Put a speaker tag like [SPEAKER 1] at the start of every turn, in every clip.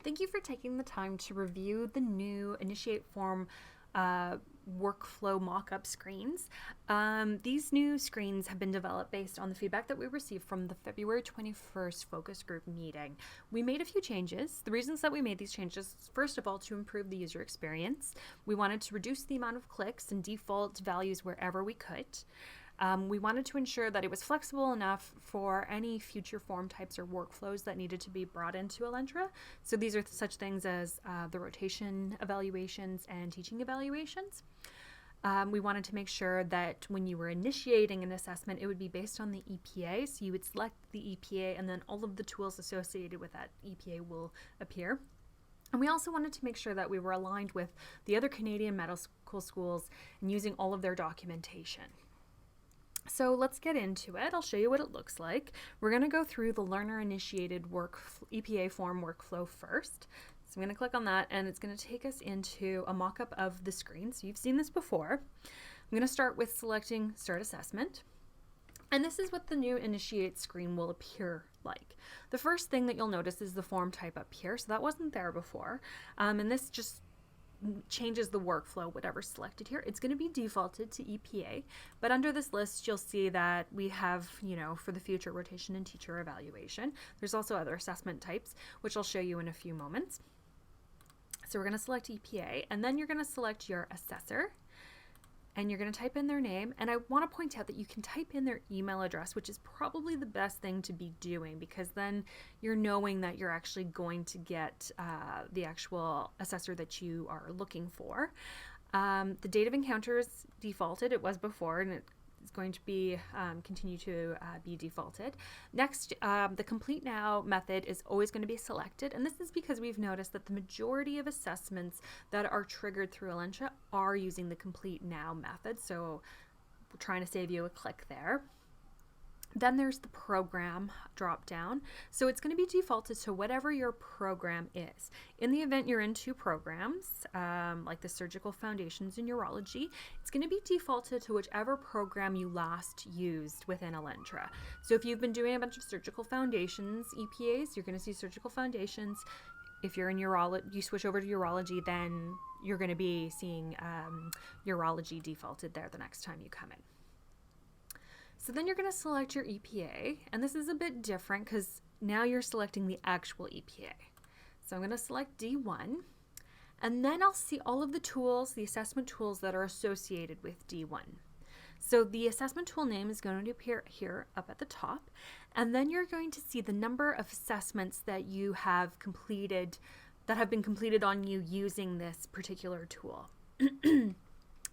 [SPEAKER 1] Thank you for taking the time to review the new Initiate Form workflow mock-up screens. These new screens have been developed based on the feedback that we received from the February 21st focus group meeting. We made a few changes. The reasons that we made these changes, first of all, to improve the user experience. We wanted to reduce the amount of clicks and default values wherever we could. We wanted to ensure that it was flexible enough for any future form types or workflows that needed to be brought into Elentra. So these are such things as the rotation evaluations and teaching evaluations. We wanted to make sure that when you were initiating an assessment, it would be based on the EPA. So you would select the EPA and then all of the tools associated with that EPA will appear. And we also wanted to make sure that we were aligned with the other Canadian medical schools and using all of their documentation. So let's get into it. I'll show you what it looks like. We're going to go through the learner-initiated EPA form workflow first. So I'm going to click on that, and it's going to take us into a mock-up of the screen. So you've seen this before. I'm going to start with selecting Start Assessment. And this is what the new Initiate screen will appear like. The first thing that you'll notice is the form type up here. So that wasn't there before. And this just changes the workflow, whatever's selected here. It's going to be defaulted to EPA, but under this list, you'll see that we have, for the future, rotation and teacher evaluation. There's also other assessment types, which I'll show you in a few moments. So we're going to select EPA, and then you're going to select your assessor, and you're going to type in their name. And I want to point out that you can type in their email address, which is probably the best thing to be doing, because then you're knowing that you're actually going to get the actual assessor that you are looking for. The date of encounter is defaulted. It was before, and it's going to be continue to be defaulted. Next, the Complete Now method is always going to be selected, and this is because we've noticed that the majority of assessments that are triggered through Elentra are using the Complete Now method, so we're trying to save you a click there. Then there's the program drop down. So it's going to be defaulted to whatever your program is. In the event you're in two programs, like the Surgical Foundations and Urology, it's going to be defaulted to whichever program you last used within Elentra. So if you've been doing a bunch of Surgical Foundations EPAs, you're going to see Surgical Foundations. If you're in urology, you switch over to urology, then you're going to be seeing urology defaulted there the next time you come in. So then you're going to select your EPA, and this is a bit different because now you're selecting the actual EPA. So I'm going to select D1, and then I'll see all of the tools, the assessment tools that are associated with D1. So the assessment tool name is going to appear here up at the top, and then you're going to see the number of assessments that you have completed, that have been completed on you using this particular tool.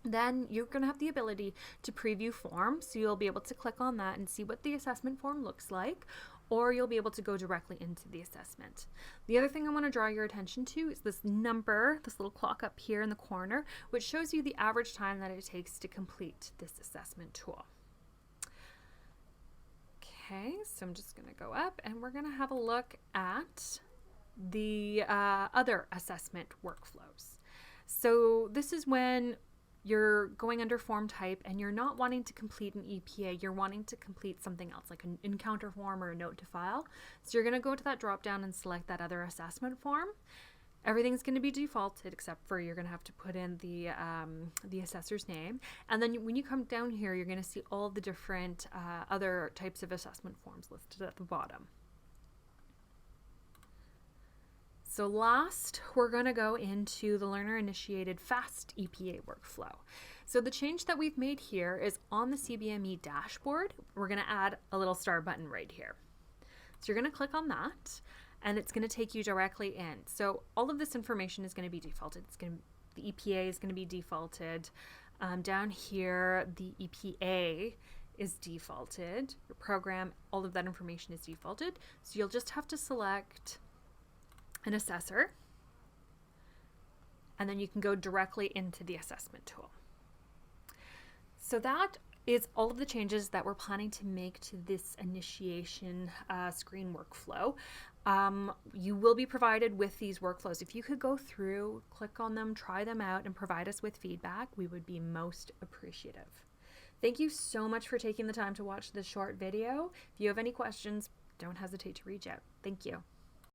[SPEAKER 1] Then you're going to have the ability to preview forms, so you'll be able to click on that and see what the assessment form looks like, or you'll be able to go directly into the assessment. The other thing I want to draw your attention to is this number, this little clock up here in the corner, which shows you the average time that it takes to complete this assessment tool. Okay, so I'm just going to go up and we're going to have a look at the other assessment workflows. So this is when you're going under form type and you're not wanting to complete an EPA, you're wanting to complete something else like an encounter form or a note to file. So you're going to go to that drop down and select that other assessment form. Everything's going to be defaulted except for you're going to have to put in the assessor's name. And then when you come down here, you're going to see all the different other types of assessment forms listed at the bottom. So last, we're going to go into the learner-initiated FAST EPA workflow. So the change that we've made here is on the CBME dashboard, we're going to add a little star button right here. So you're going to click on that, and it's going to take you directly in. So all of this information is going to be defaulted. The EPA is going to be defaulted. Down here, the EPA is defaulted. Your program, all of that information is defaulted. So you'll just have to select an assessor, and then you can go directly into the assessment tool. So that is all of the changes that we're planning to make to this initiation screen workflow. You will be provided with these workflows. If you could go through, click on them, try them out, and provide us with feedback, we would be most appreciative. Thank you so much for taking the time to watch this short video. If you have any questions, don't hesitate to reach out. Thank you.